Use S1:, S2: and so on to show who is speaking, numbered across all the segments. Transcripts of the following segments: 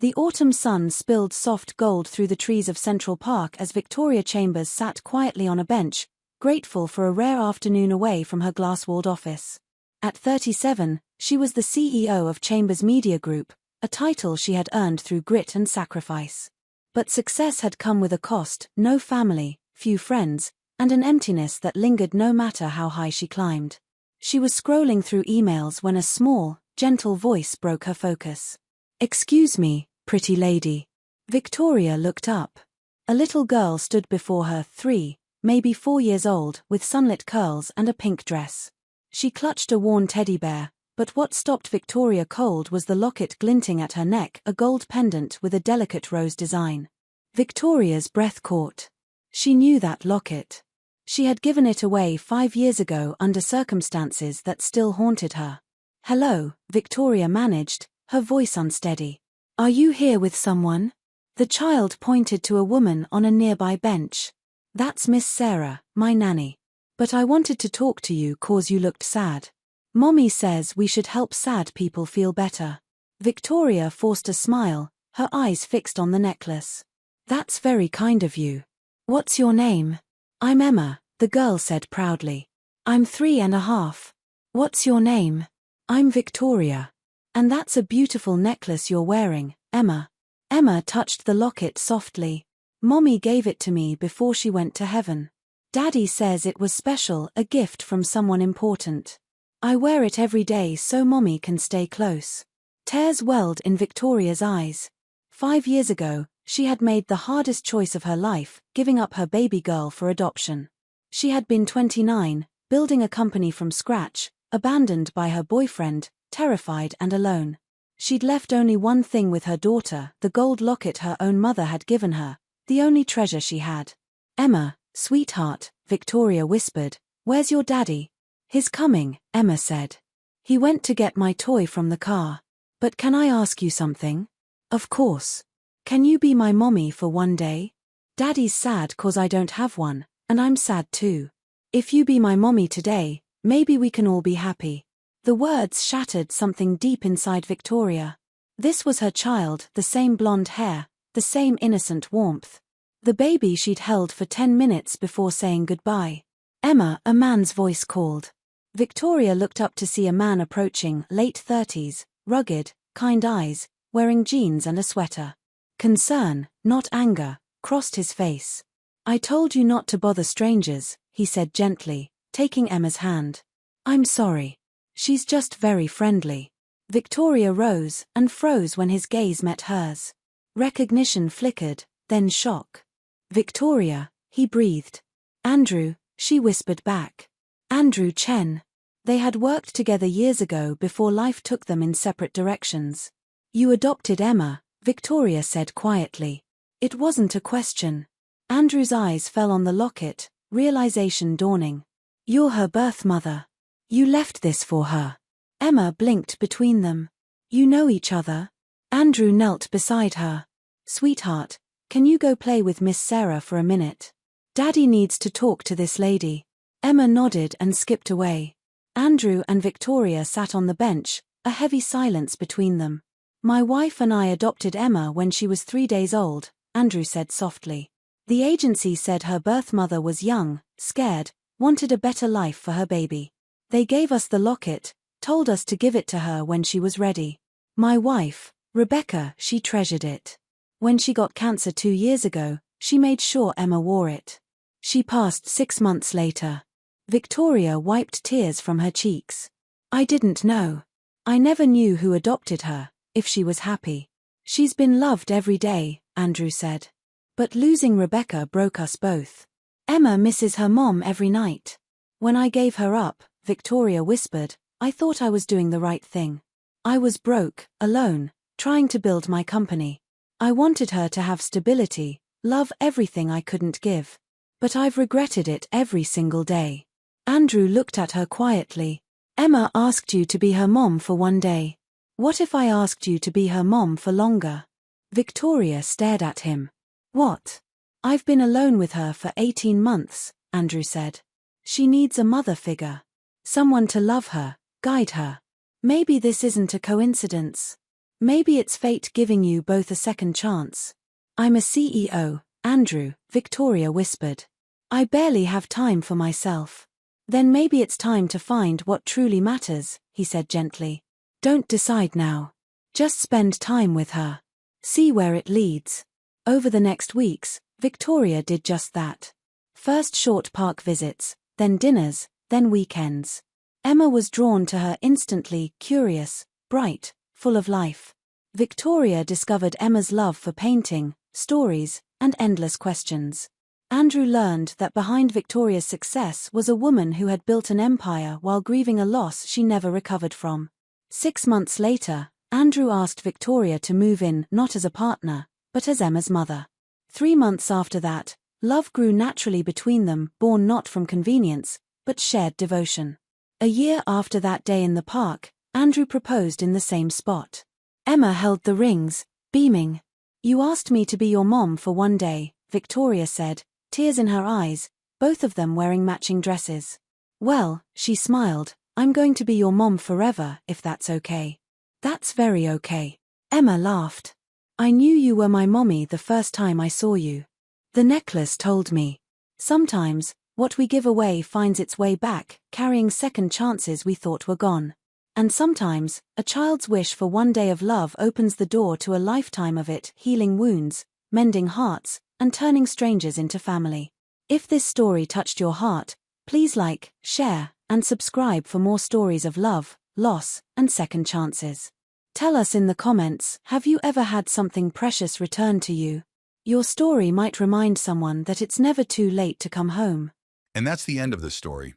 S1: The autumn sun spilled soft gold through the trees of Central Park as Victoria Chambers sat quietly on a bench, grateful for a rare afternoon away from her glass-walled office. At 37, she was the CEO of Chambers Media Group, a title she had earned through grit and sacrifice. But success had come with a cost: no family, few friends, and an emptiness that lingered no matter how high she climbed. She was scrolling through emails when a small, gentle voice broke her focus. "Excuse me, pretty lady." Victoria looked up. A little girl stood before her, 3, maybe 4 years old, with sunlit curls and a pink dress. She clutched a worn teddy bear, but what stopped Victoria cold was the locket glinting at her neck, a gold pendant with a delicate rose design. Victoria's breath caught. She knew that locket. She had given it away 5 years ago under circumstances that still haunted her. "Hello," Victoria managed, her voice unsteady. "Are you here with someone?" The child pointed to a woman on a nearby bench. "That's Miss Sarah, my nanny. But I wanted to talk to you 'cause you looked sad. Mommy says we should help sad people feel better." Victoria forced a smile, her eyes fixed on the necklace. "That's very kind of you. What's your name?" "I'm Emma," the girl said proudly. "I'm 3.5. What's your name?" "I'm Victoria. And that's a beautiful necklace you're wearing, Emma." Emma touched the locket softly. "Mommy gave it to me before she went to heaven. Daddy says it was special, a gift from someone important. I wear it every day so Mommy can stay close." Tears welled in Victoria's eyes. 5 years ago, she had made the hardest choice of her life, giving up her baby girl for adoption. She had been 29, building a company from scratch, abandoned by her boyfriend, terrified and alone. She'd left only one thing with her daughter, the gold locket her own mother had given her, the only treasure she had. "Emma, sweetheart," Victoria whispered, "where's your daddy?" "He's coming," Emma said. "He went to get my toy from the car. But can I ask you something?" "Of course. Can you be my mommy for one day? Daddy's sad 'cause I don't have one, and I'm sad too. If you be my mommy today, maybe we can all be happy." The words shattered something deep inside Victoria. This was her child, the same blonde hair, the same innocent warmth. The baby she'd held for 10 minutes before saying goodbye. "Emma," a man's voice called. Victoria looked up to see a man approaching, late 30s, rugged, kind eyes, wearing jeans and a sweater. Concern, not anger, crossed his face. "I told you not to bother strangers," he said gently, taking Emma's hand. "I'm sorry. She's just very friendly." Victoria rose and froze when his gaze met hers. Recognition flickered, then shock. "Victoria," he breathed. "Andrew," she whispered back. Andrew Chen. They had worked together years ago before life took them in separate directions. "You adopted Emma," Victoria said quietly. It wasn't a question. Andrew's eyes fell on the locket, realization dawning. "You're her birth mother. You left this for her." Emma blinked between them. "You know each other?" Andrew knelt beside her. "Sweetheart, can you go play with Miss Sarah for a minute? Daddy needs to talk to this lady." Emma nodded and skipped away. Andrew and Victoria sat on the bench, a heavy silence between them. "My wife and I adopted Emma when she was 3 days old," Andrew said softly. "The agency said her birth mother was young, scared, wanted a better life for her baby. They gave us the locket, told us to give it to her when she was ready. My wife, Rebecca, she treasured it. When she got cancer 2 years ago, she made sure Emma wore it. She passed 6 months later." Victoria wiped tears from her cheeks. "I didn't know. I never knew who adopted her, if she was happy." "She's been loved every day," Andrew said. "But losing Rebecca broke us both. Emma misses her mom every night. When I gave her up," Victoria whispered, "I thought I was doing the right thing. I was broke, alone, trying to build my company. I wanted her to have stability, love, everything I couldn't give. But I've regretted it every single day." Andrew looked at her quietly. "Emma asked you to be her mom for one day. What if I asked you to be her mom for longer?" Victoria stared at him. "What?" "I've been alone with her for 18 months, Andrew said. "She needs a mother figure. Someone to love her, guide her. Maybe this isn't a coincidence." Maybe it's fate giving you both a second chance. I'm a CEO, Andrew, Victoria whispered. I barely have time for myself. Then maybe it's time to find what truly matters, he said gently. Don't decide now. Just spend time with her. See where it leads. Over the next weeks, Victoria did just that. First short park visits, then dinners, then weekends. Emma was drawn to her instantly, curious, bright, full of life. Victoria discovered Emma's love for painting, stories, and endless questions. Andrew learned that behind Victoria's success was a woman who had built an empire while grieving a loss she never recovered from. 6 months later, Andrew asked Victoria to move in not as a partner, but as Emma's mother. 3 months after that, love grew naturally between them, born not from convenience, but shared devotion. A year after that day in the park, Andrew proposed in the same spot. Emma held the rings, beaming. You asked me to be your mom for one day, Victoria said, tears in her eyes, both of them wearing matching dresses. Well, she smiled, I'm going to be your mom forever, if that's okay. That's very okay. Emma laughed. I knew you were my mommy the first time I saw you. The necklace told me. Sometimes, what we give away finds its way back, carrying second chances we thought were gone. And sometimes, a child's wish for one day of love opens the door to a lifetime of it, healing wounds, mending hearts, and turning strangers into family. If this story touched your heart, please like, share, and subscribe for more stories of love, loss, and second chances. Tell us in the comments, have you ever had something precious returned to you? Your story might remind someone that it's never too late to come home.
S2: And that's the end of the story.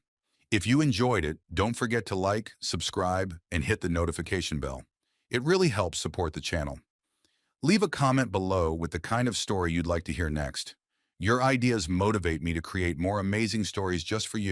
S2: If you enjoyed it, don't forget to like, subscribe, and hit the notification bell. It really helps support the channel. Leave a comment below with the kind of story you'd like to hear next. Your ideas motivate me to create more amazing stories just for you.